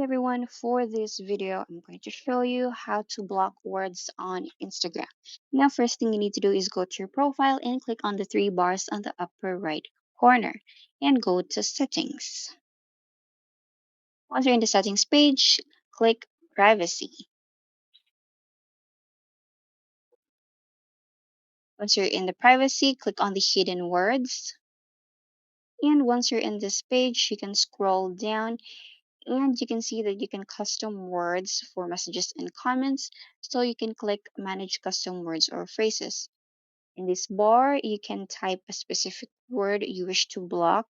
everyone, for this video, I'm going to show you how to block words on Instagram. Now, first thing you need to do is go to your profile and click on the three bars on the upper right corner and go to settings. Once you're in the settings page, click privacy. Once you're in the privacy, click on the hidden words. And once you're in this page, you can scroll down and you can see that you can custom words for messages and comments. So you can click manage custom words or phrases. In this bar, you can type a specific word you wish to block,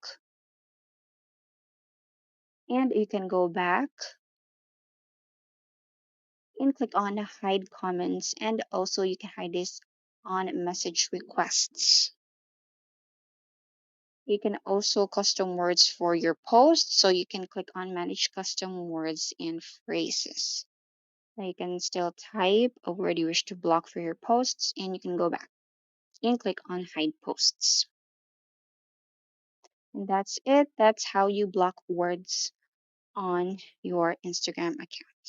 and you can go back and click on hide comments, and also you can hide this on message requests. You can also custom words for your post, so you can click on manage custom words and phrases. Now you can still type a word you wish to block for your posts, and you can go back and click on hide posts. And that's it. That's how you block words on your Instagram account.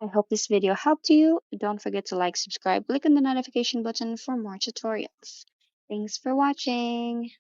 I hope this video helped you. Don't forget to like, subscribe, click on the notification button for more tutorials. Thanks for watching.